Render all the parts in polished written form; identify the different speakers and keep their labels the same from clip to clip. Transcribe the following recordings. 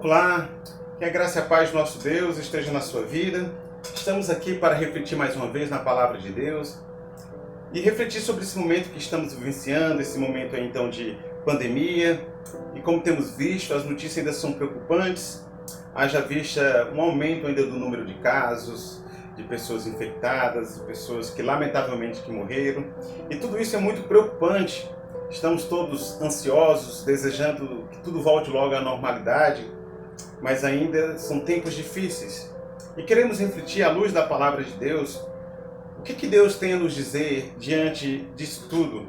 Speaker 1: Olá, que a graça e a paz do nosso Deus esteja na sua vida. Estamos aqui para refletir mais uma vez na palavra de Deus e refletir sobre esse momento que estamos vivenciando, esse momento aí, então de pandemia. E como temos visto, as notícias ainda são preocupantes. Haja vista um aumento ainda do número de casos, de pessoas infectadas, de pessoas que lamentavelmente que morreram. E tudo isso é muito preocupante. Estamos todos ansiosos, desejando que tudo volte logo à normalidade, mas ainda são tempos difíceis. E queremos refletir à luz da palavra de Deus, o que Deus tem a nos dizer diante disso tudo.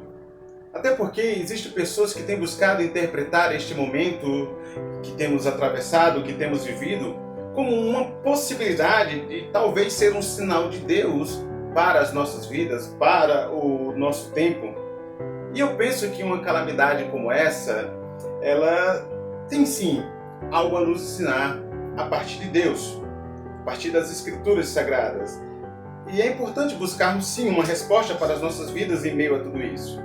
Speaker 1: Até porque existem pessoas que têm buscado interpretar este momento que temos atravessado, que temos vivido, como uma possibilidade de talvez ser um sinal de Deus para as nossas vidas, para o nosso tempo. E eu penso que uma calamidade como essa, ela tem sim algo a nos ensinar a partir de Deus, a partir das Escrituras Sagradas. E é importante buscarmos sim uma resposta para as nossas vidas em meio a tudo isso.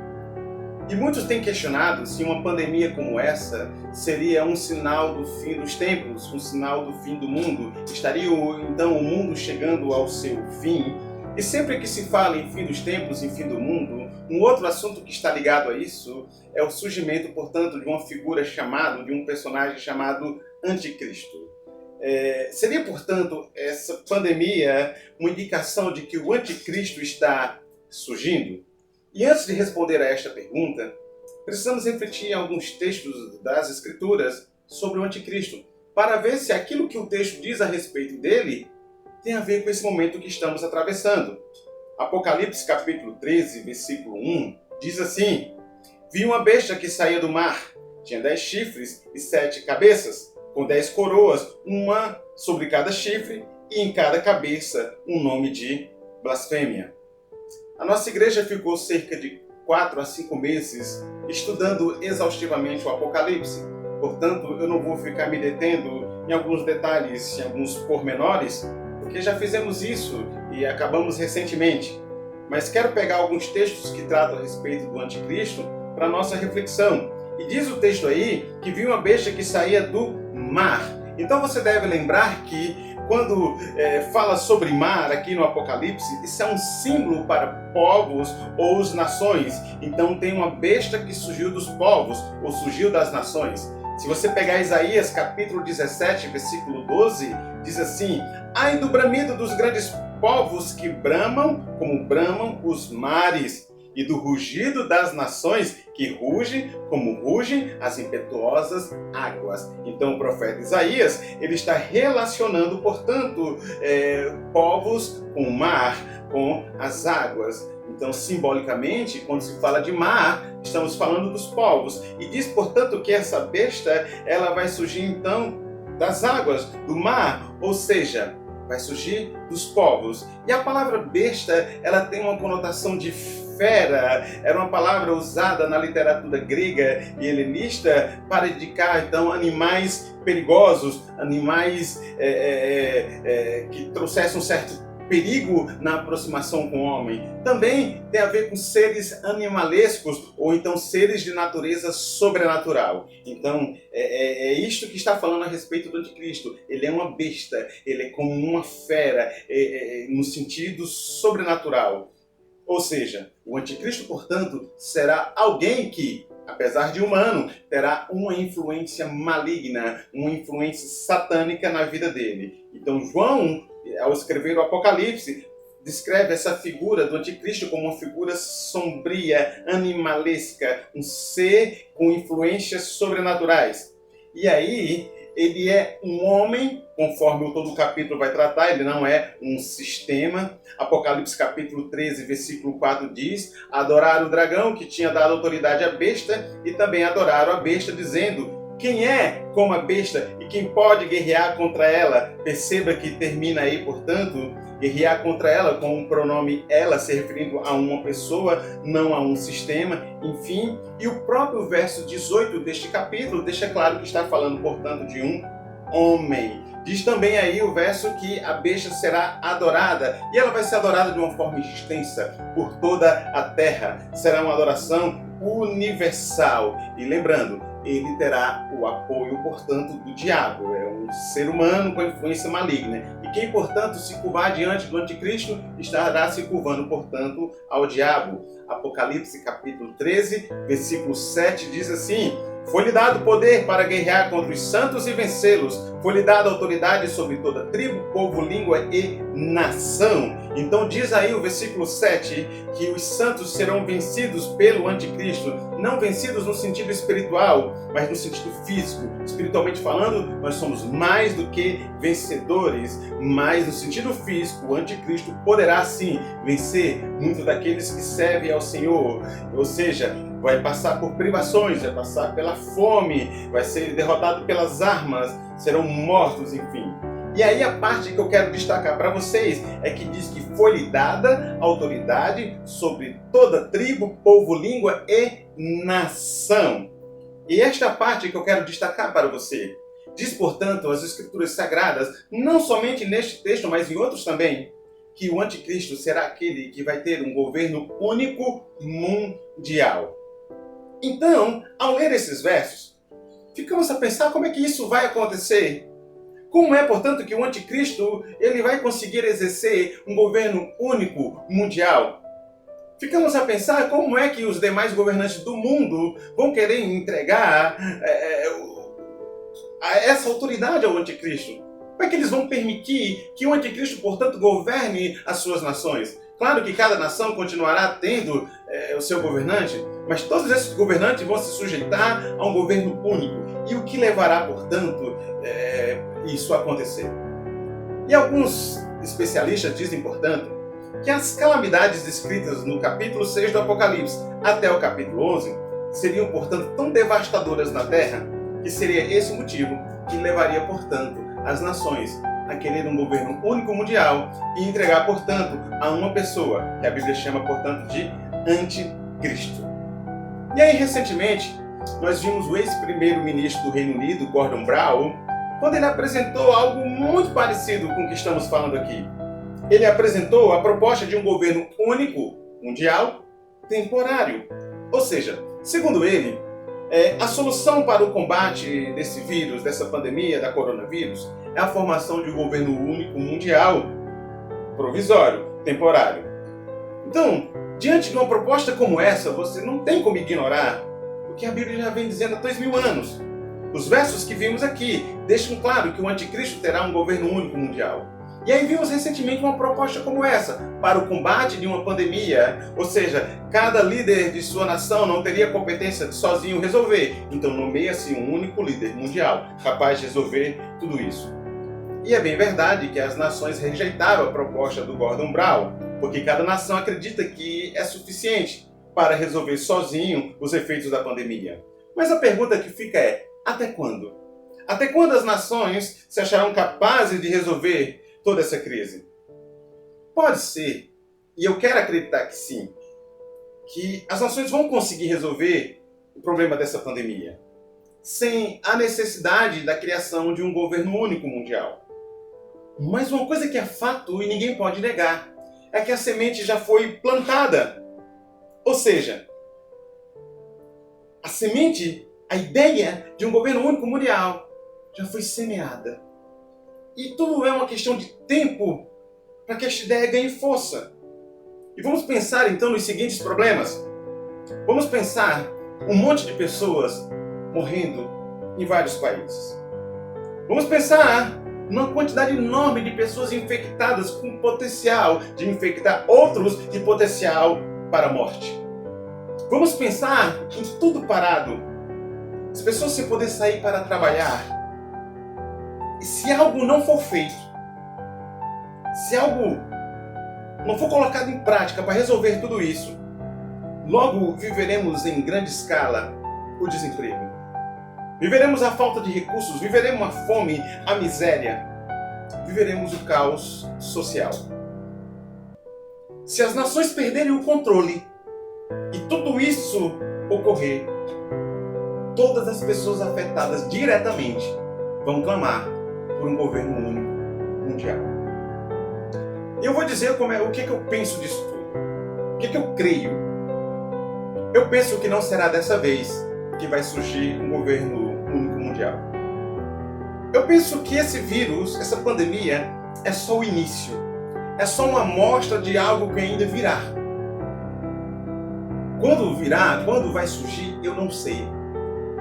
Speaker 1: E muitos têm questionado se uma pandemia como essa seria um sinal do fim dos tempos, um sinal do fim do mundo. Estaria então o mundo chegando ao seu fim? E sempre que se fala em fim dos tempos, em fim do mundo, um outro assunto que está ligado a isso é o surgimento, portanto, de uma figura chamada, de um personagem chamado Anticristo. Seria, portanto, essa pandemia uma indicação de que o Anticristo está surgindo? E antes de responder a esta pergunta, precisamos refletir em alguns textos das Escrituras sobre o Anticristo, para ver se aquilo que o texto diz a respeito dele tem a ver com esse momento que estamos atravessando. Apocalipse capítulo 13, versículo 1, diz assim: Vi uma besta que saía do mar, tinha 10 chifres e 7 cabeças, com 10 coroas, uma sobre cada chifre, e em cada cabeça um nome de blasfêmia. A nossa igreja ficou cerca de 4 a 5 meses estudando exaustivamente o Apocalipse. Portanto, eu não vou ficar me detendo em alguns detalhes, em alguns pormenores, porque já fizemos isso e acabamos recentemente. Mas quero pegar alguns textos que tratam a respeito do Anticristo para nossa reflexão. E diz o texto aí que viu uma besta que saía do mar. Então você deve lembrar que quando fala sobre mar aqui no Apocalipse, isso é um símbolo para povos ou as nações. Então tem uma besta que surgiu dos povos ou surgiu das nações. Se você pegar Isaías capítulo 17, versículo 12, diz assim: Ai do bramido dos grandes povos que bramam, como bramam os mares, e do rugido das nações que rugem, como rugem as impetuosas águas. Então o profeta Isaías, ele está relacionando, portanto, povos com o mar, com as águas. Então, simbolicamente, quando se fala de mar, estamos falando dos povos. E diz, portanto, que essa besta, ela vai surgir, então, das águas, do mar, ou seja, vai surgir dos povos. E a palavra besta, ela tem uma conotação de fera, era uma palavra usada na literatura grega e helenista para indicar, então, animais perigosos, animais que trouxessem um certo perigo na aproximação com o homem. Também tem a ver com seres animalescos ou então seres de natureza sobrenatural. Então, é isto que está falando a respeito do Anticristo. Ele é uma besta, ele é como uma fera, no sentido sobrenatural. Ou seja, o Anticristo, portanto, será alguém que, apesar de humano, terá uma influência maligna, uma influência satânica na vida dele. Então, João, ao escrever o Apocalipse, descreve essa figura do Anticristo como uma figura sombria, animalesca, um ser com influências sobrenaturais. E aí, ele é um homem, conforme todo o capítulo vai tratar, ele não é um sistema. Apocalipse capítulo 13, versículo 4 diz: adoraram o dragão que tinha dado autoridade à besta e também adoraram a besta, dizendo: quem é como a besta e quem pode guerrear contra ela? Perceba que termina aí, portanto, guerrear contra ela com o pronome ela, se referindo a uma pessoa, não a um sistema, enfim. E o próprio verso 18 deste capítulo deixa claro que está falando, portanto, de um homem. Diz também aí o verso que a besta será adorada, e ela vai ser adorada de uma forma extensa por toda a terra. Será uma adoração universal. E lembrando, ele terá o apoio, portanto, do diabo. É um ser humano com influência maligna. E quem, portanto, se curvar diante do anticristo, estará se curvando, portanto, ao diabo. Apocalipse capítulo 13, versículo 7 diz assim: foi-lhe dado poder para guerrear contra os santos e vencê-los. Foi-lhe dada autoridade sobre toda tribo, povo, língua e nação. Então diz aí o versículo 7 que os santos serão vencidos pelo anticristo. Não vencidos no sentido espiritual, mas no sentido físico. Espiritualmente falando, nós somos mais do que vencedores. Mas no sentido físico, o anticristo poderá sim vencer muitos daqueles que servem ao Senhor. Ou seja, vai passar por privações, vai passar pela fome, vai ser derrotado pelas armas, serão mortos, enfim. E aí a parte que eu quero destacar para vocês é que diz que foi-lhe dada autoridade sobre toda tribo, povo, língua e nação. E esta parte que eu quero destacar para você. Diz, portanto, as Escrituras Sagradas, não somente neste texto, mas em outros também, que o anticristo será aquele que vai ter um governo único mundial. Então, ao ler esses versos, ficamos a pensar como é que isso vai acontecer. Como é, portanto, que o anticristo ele vai conseguir exercer um governo único mundial? Ficamos a pensar como é que os demais governantes do mundo vão querer entregar essa autoridade ao anticristo. Como é que eles vão permitir que o anticristo, portanto, governe as suas nações? Claro que cada nação continuará tendo o seu governante, mas todos esses governantes vão se sujeitar a um governo único. E o que levará, portanto, isso a acontecer? E alguns especialistas dizem, portanto, que as calamidades descritas no capítulo 6 do Apocalipse até o capítulo 11 seriam, portanto, tão devastadoras na Terra, que seria esse o motivo que levaria, portanto, as nações a querer um governo único mundial e entregar, portanto, a uma pessoa, que a Bíblia chama, portanto, de anticristo. E aí, recentemente, nós vimos o ex-primeiro-ministro do Reino Unido, Gordon Brown, quando ele apresentou algo muito parecido com o que estamos falando aqui. Ele apresentou a proposta de um governo único, mundial, temporário. Ou seja, segundo ele, a solução para o combate desse vírus, dessa pandemia, da coronavírus, é a formação de um governo único mundial, provisório, temporário. Então, diante de uma proposta como essa, você não tem como ignorar o que a Bíblia já vem dizendo há 2000 anos. Os versos que vimos aqui deixam claro que o anticristo terá um governo único mundial. E aí vimos recentemente uma proposta como essa, para o combate de uma pandemia, ou seja, cada líder de sua nação não teria competência de sozinho resolver, então nomeia-se um único líder mundial, capaz de resolver tudo isso. E é bem verdade que as nações rejeitaram a proposta do Gordon Brown, porque cada nação acredita que é suficiente para resolver sozinho os efeitos da pandemia. Mas a pergunta que fica é, até quando? Até quando as nações se acharão capazes de resolver toda essa crise? Pode ser, e eu quero acreditar que sim, que as nações vão conseguir resolver o problema dessa pandemia, sem a necessidade da criação de um governo único mundial. Mas uma coisa que é fato e ninguém pode negar, é que a semente já foi plantada. Ou seja, a semente, a ideia de um governo único mundial, já foi semeada. E tudo é uma questão de tempo para que esta ideia ganhe força. E vamos pensar então nos seguintes problemas. Vamos pensar um monte de pessoas morrendo em vários países. Vamos pensar numa quantidade enorme de pessoas infectadas com potencial de infectar outros e potencial para a morte. Vamos pensar em tudo parado. As pessoas sem poder sair para trabalhar. E se algo não for feito, se algo não for colocado em prática para resolver tudo isso, logo viveremos em grande escala o desemprego. Viveremos a falta de recursos, viveremos a fome, a miséria, viveremos o caos social. Se as nações perderem o controle e tudo isso ocorrer, todas as pessoas afetadas diretamente vão clamar por um governo único mundial. Eu vou dizer o que eu penso disso tudo. O que eu creio. Eu penso que não será dessa vez que vai surgir um governo único mundial. mundial. Eu penso que esse vírus, essa pandemia, é só o início. É só uma amostra de algo que ainda virá. Quando virá, quando vai surgir, eu não sei.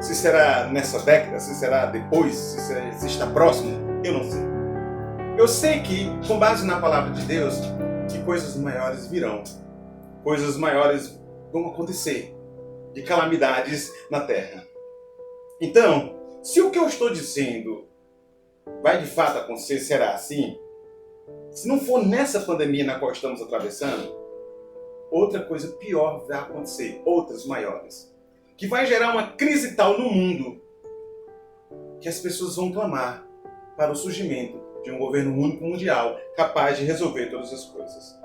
Speaker 1: Se será nessa década, se será depois, se está próximo, eu não sei. Eu sei que, com base na palavra de Deus, que coisas maiores virão. Coisas maiores vão acontecer. De calamidades na Terra. Então, se o que eu estou dizendo vai de fato acontecer, será assim? Se não for nessa pandemia na qual estamos atravessando, outra coisa pior vai acontecer, outras maiores, que vai gerar uma crise tal no mundo que as pessoas vão clamar para o surgimento de um governo único mundial capaz de resolver todas as coisas.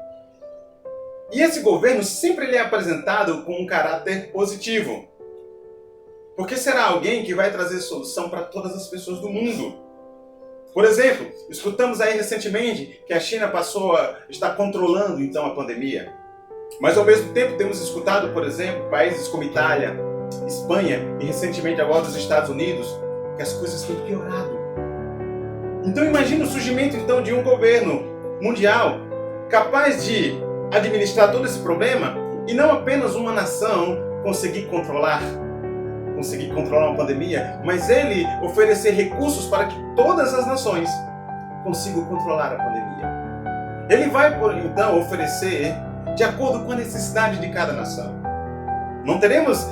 Speaker 1: E esse governo sempre ele é apresentado com um caráter positivo, porque será alguém que vai trazer solução para todas as pessoas do mundo. Por exemplo, escutamos aí recentemente que a China está controlando então a pandemia. Mas ao mesmo tempo temos escutado, por exemplo, países como Itália, Espanha e recentemente agora os Estados Unidos, que as coisas têm piorado. Então imagine o surgimento então de um governo mundial capaz de administrar todo esse problema e não apenas uma nação conseguir controlar uma pandemia, mas ele oferecer recursos para que todas as nações consigam controlar a pandemia. Ele vai, então, oferecer de acordo com a necessidade de cada nação. Não teremos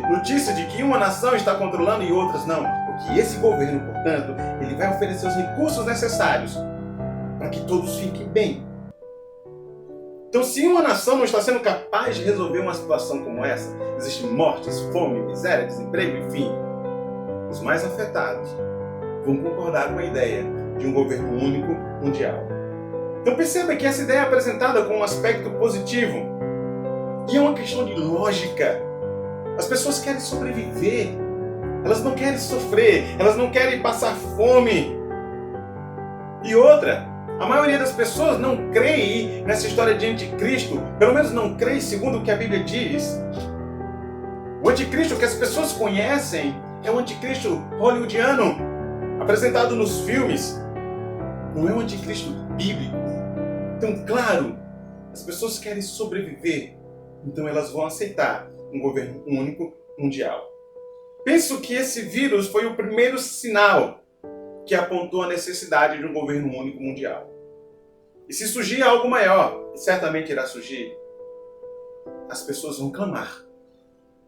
Speaker 1: notícia de que uma nação está controlando e outras não, porque esse governo, portanto, ele vai oferecer os recursos necessários para que todos fiquem bem. Então, se uma nação não está sendo capaz de resolver uma situação como essa, existem mortes, fome, miséria, desemprego, enfim, os mais afetados vão concordar com a ideia de um governo único mundial. Então perceba que essa ideia é apresentada com um aspecto positivo. E é uma questão de lógica. As pessoas querem sobreviver. Elas não querem sofrer. Elas não querem passar fome. E outra, a maioria das pessoas não crê nessa história de anticristo. Pelo menos não crê segundo o que a Bíblia diz. O anticristo que as pessoas conhecem é o anticristo hollywoodiano, apresentado nos filmes. Não é um anticristo bíblico. Então, claro, as pessoas querem sobreviver. Então elas vão aceitar um governo único mundial. Penso que esse vírus foi o primeiro sinal que apontou a necessidade de um governo único mundial. E se surgir algo maior, e certamente irá surgir, as pessoas vão clamar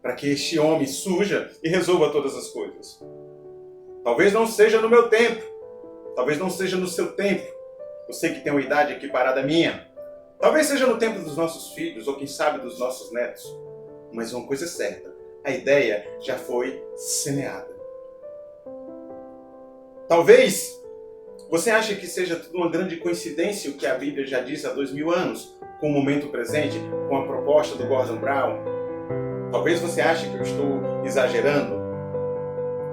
Speaker 1: para que este homem surja e resolva todas as coisas. Talvez não seja no meu tempo, talvez não seja no seu tempo. Eu sei que tem uma idade equiparada à minha. Talvez seja no tempo dos nossos filhos, ou quem sabe dos nossos netos. Mas uma coisa é certa, a ideia já foi semeada. Talvez você ache que seja tudo uma grande coincidência o que a Bíblia já disse há 2000 anos, com o momento presente, com a proposta do Gordon Brown. Talvez você ache que eu estou exagerando,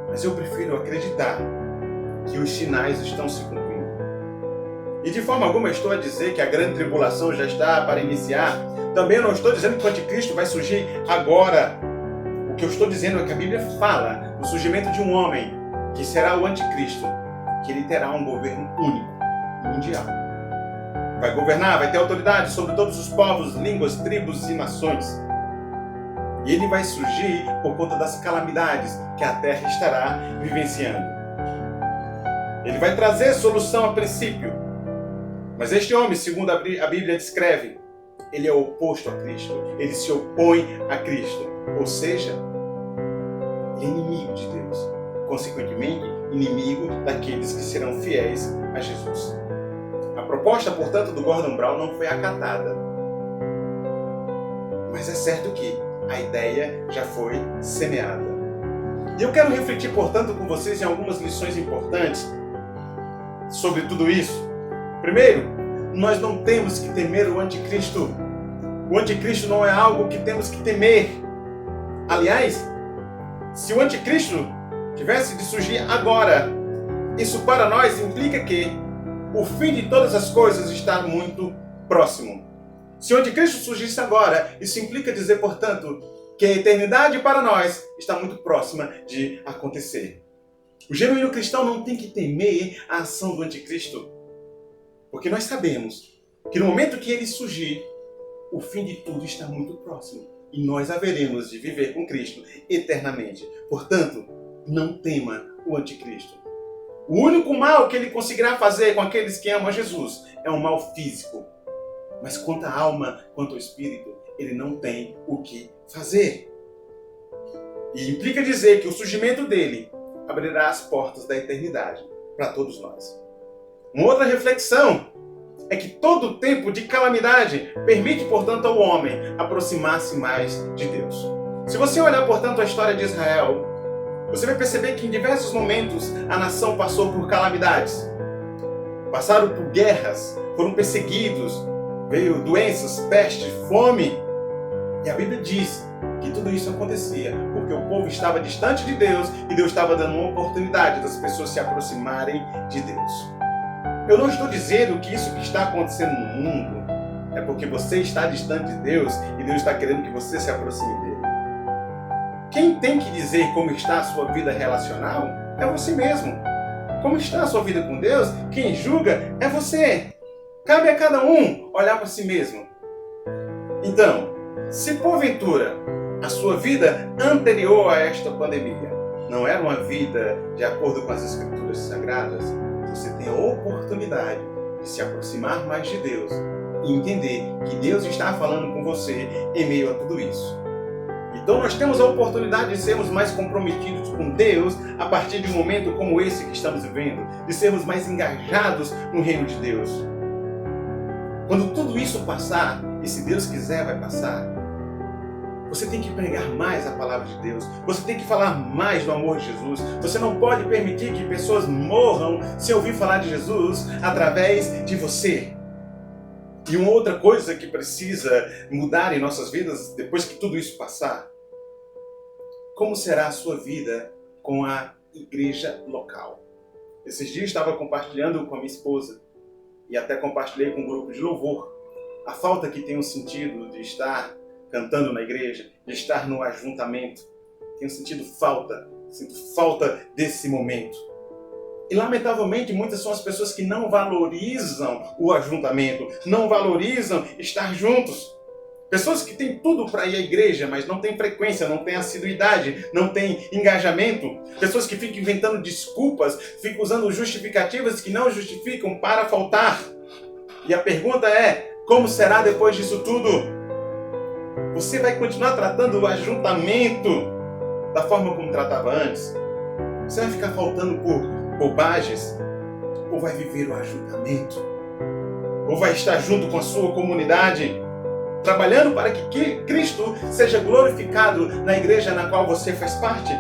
Speaker 1: mas eu prefiro acreditar que os sinais estão se cumprindo. E de forma alguma eu estou a dizer que a grande tribulação já está para iniciar. Também eu não estou dizendo que o anticristo vai surgir agora. O que eu estou dizendo é que a Bíblia fala do surgimento de um homem que será o anticristo, que ele terá um governo único, mundial. Vai governar, vai ter autoridade sobre todos os povos, línguas, tribos e nações. E ele vai surgir por conta das calamidades que a terra estará vivenciando. Ele vai trazer solução a princípio. Mas este homem, segundo a Bíblia descreve, ele é oposto a Cristo. Ele se opõe a Cristo. Ou seja, ele é inimigo de Deus. Consequentemente, inimigo daqueles que serão fiéis a Jesus. A proposta, portanto, do Gordon Brown não foi acatada. Mas é certo que a ideia já foi semeada. E eu quero refletir, portanto, com vocês em algumas lições importantes sobre tudo isso. Primeiro, nós não temos que temer o anticristo. O anticristo não é algo que temos que temer. Aliás, se o anticristo tivesse de surgir agora, isso para nós implica que o fim de todas as coisas está muito próximo. Se o anticristo surgisse agora, isso implica dizer, portanto, que a eternidade para nós está muito próxima de acontecer. O genuíno cristão não tem que temer a ação do anticristo, porque nós sabemos que no momento que ele surgir, o fim de tudo está muito próximo e nós haveremos de viver com Cristo eternamente. Portanto, não tema o anticristo. O único mal que ele conseguirá fazer com aqueles que amam a Jesus é um mal físico. Mas quanto à alma, quanto ao espírito, ele não tem o que fazer. E implica dizer que o surgimento dele abrirá as portas da eternidade para todos nós. Uma outra reflexão é que todo tempo de calamidade permite, portanto, ao homem aproximar-se mais de Deus. Se você olhar, portanto, a história de Israel, você vai perceber que em diversos momentos a nação passou por calamidades. Passaram por guerras, foram perseguidos, veio doenças, peste, fome. E a Bíblia diz que tudo isso acontecia porque o povo estava distante de Deus e Deus estava dando uma oportunidade das pessoas se aproximarem de Deus. Eu não estou dizendo que isso que está acontecendo no mundo é porque você está distante de Deus e Deus está querendo que você se aproxime dele. Quem tem que dizer como está a sua vida relacional é você mesmo. Como está a sua vida com Deus, quem julga é você. Cabe a cada um olhar para si mesmo. Então, se porventura a sua vida anterior a esta pandemia não era uma vida de acordo com as Escrituras Sagradas, você tem a oportunidade de se aproximar mais de Deus e entender que Deus está falando com você em meio a tudo isso. Então nós temos a oportunidade de sermos mais comprometidos com Deus a partir de um momento como esse que estamos vivendo, de sermos mais engajados no reino de Deus. Quando tudo isso passar, e se Deus quiser vai passar, você tem que pregar mais a palavra de Deus. Você tem que falar mais do amor de Jesus. Você não pode permitir que pessoas morram sem ouvir falar de Jesus através de você. E uma outra coisa que precisa mudar em nossas vidas depois que tudo isso passar: como será a sua vida com a igreja local? Esses dias estava compartilhando com a minha esposa e até compartilhei com um grupo de louvor a falta que tenho sentido de estar cantando na igreja, de estar no ajuntamento. Tenho sentido falta, sinto falta desse momento. E lamentavelmente muitas são as pessoas que não valorizam o ajuntamento, não valorizam estar juntos. Pessoas que têm tudo para ir à igreja, mas não têm frequência, não têm assiduidade, não têm engajamento. Pessoas que ficam inventando desculpas, ficam usando justificativas que não justificam para faltar. E a pergunta é: como será depois disso tudo? Você vai continuar tratando o ajuntamento da forma como tratava antes? Você vai ficar faltando por bobagens? Ou vai viver o ajuntamento? Ou vai estar junto com a sua comunidade, trabalhando para que Cristo seja glorificado na igreja na qual você faz parte?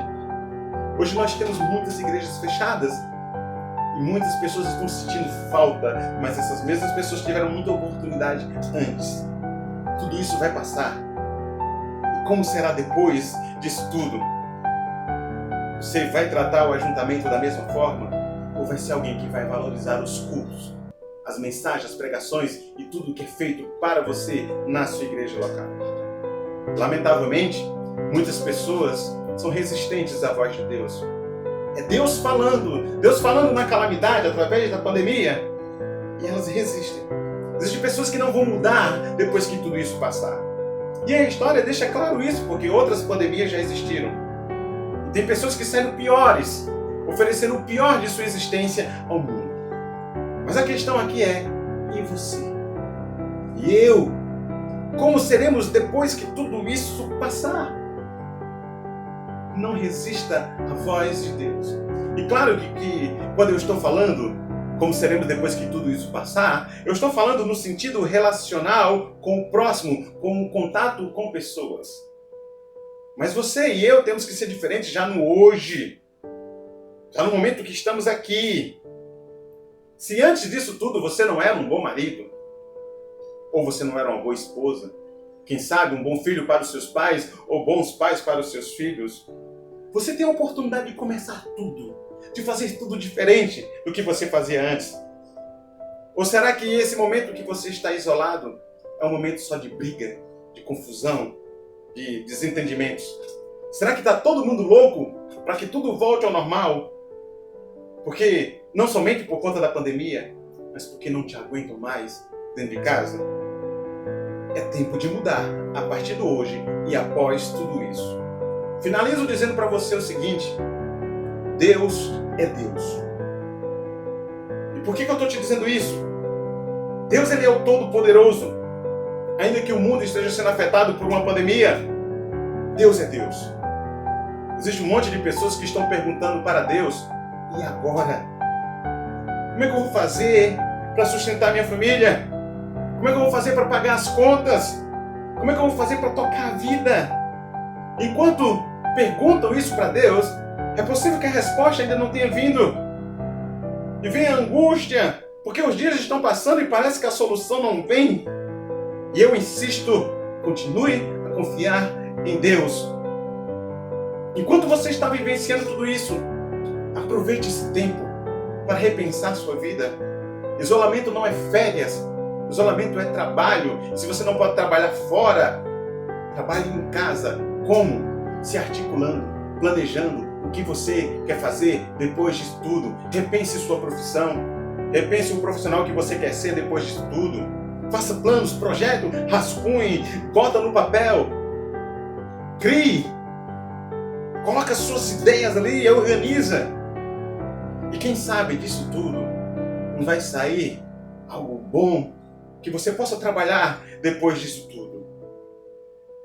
Speaker 1: Hoje nós temos muitas igrejas fechadas e muitas pessoas estão sentindo falta, mas essas mesmas pessoas tiveram muita oportunidade antes. Tudo isso vai passar. E como será depois disso tudo? Você vai tratar o ajuntamento da mesma forma? Ou vai ser alguém que vai valorizar os cultos, as mensagens, as pregações e tudo que é feito para você na sua igreja local? Lamentavelmente, muitas pessoas são resistentes à voz de Deus. É Deus falando na calamidade através da pandemia, e elas resistem. Existem pessoas que não vão mudar depois que tudo isso passar. E a história deixa claro isso, porque outras pandemias já existiram. E tem pessoas que saíram piores, oferecendo o pior de sua existência ao mundo. Mas a questão aqui é: e você? E eu? Como seremos depois que tudo isso passar? Não resista à voz de Deus. E claro que quando eu estou falando como seremos depois que tudo isso passar, eu estou falando no sentido relacional com o próximo, com o contato com pessoas. Mas você e eu temos que ser diferentes já no hoje, já no momento que estamos aqui. Se antes disso tudo você não era um bom marido, ou você não era uma boa esposa, quem sabe um bom filho para os seus pais, ou bons pais para os seus filhos, você tem a oportunidade de começar tudo, de fazer tudo diferente do que você fazia antes. Ou será que esse momento que você está isolado é um momento só de briga, de confusão, de desentendimentos? Será que está todo mundo louco para que tudo volte ao normal? Porque não somente por conta da pandemia, mas porque não te aguentam mais dentro de casa. É tempo de mudar a partir de hoje e após tudo isso. Finalizo dizendo para você o seguinte: Deus é Deus. E por que eu estou te dizendo isso? Deus, ele é o Todo-Poderoso. Ainda que o mundo esteja sendo afetado por uma pandemia, Deus é Deus. Existe um monte de pessoas que estão perguntando para Deus: e agora? Como é que eu vou fazer para sustentar minha família? Como é que eu vou fazer para pagar as contas? Como é que eu vou fazer para tocar a vida? Enquanto perguntam isso para Deus, é possível que a resposta ainda não tenha vindo. E vem a angústia, porque os dias estão passando e parece que a solução não vem. E eu insisto, continue a confiar em Deus. Enquanto você está vivenciando tudo isso, aproveite esse tempo para repensar sua vida. Isolamento não é férias. Isolamento é trabalho. Se você não pode trabalhar fora, trabalhe em casa. Como? Se articulando, planejando o que você quer fazer depois disso tudo. Repense sua profissão. Repense o profissional que você quer ser depois disso tudo. Faça planos, projeto, rascunhe, bota no papel. Crie. Coloca suas ideias ali, organiza. E quem sabe disso tudo não vai sair algo bom que você possa trabalhar depois disso tudo.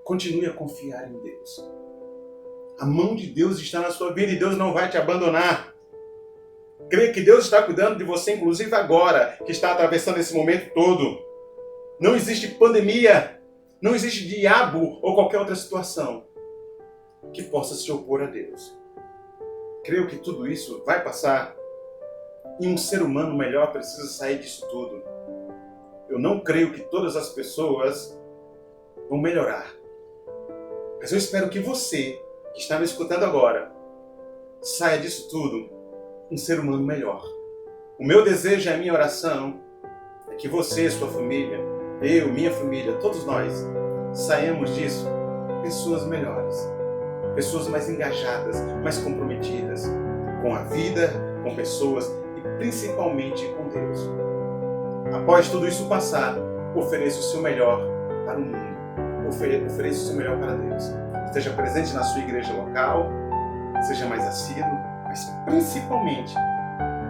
Speaker 1: Continue a confiar em Deus. A mão de Deus está na sua vida e Deus não vai te abandonar. Creia que Deus está cuidando de você, inclusive agora, que está atravessando esse momento todo. Não existe pandemia, não existe diabo ou qualquer outra situação que possa se opor a Deus. Creio que tudo isso vai passar e um ser humano melhor precisa sair disso tudo. Eu não creio que todas as pessoas vão melhorar. Mas eu espero que você, que está me escutando agora, saia disso tudo um ser humano melhor. O meu desejo e a minha oração é que você, sua família, eu, minha família, todos nós, saímos disso pessoas melhores. Pessoas mais engajadas, mais comprometidas com a vida, com pessoas e principalmente com Deus. Após tudo isso passar, ofereça o seu melhor para o mundo. Ofereça o seu melhor para Deus. Esteja presente na sua igreja local, seja mais assíduo, mas principalmente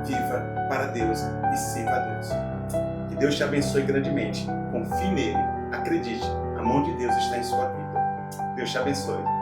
Speaker 1: viva para Deus e sirva a Deus. Que Deus te abençoe grandemente. Confie nele, acredite, a mão de Deus está em sua vida. Deus te abençoe.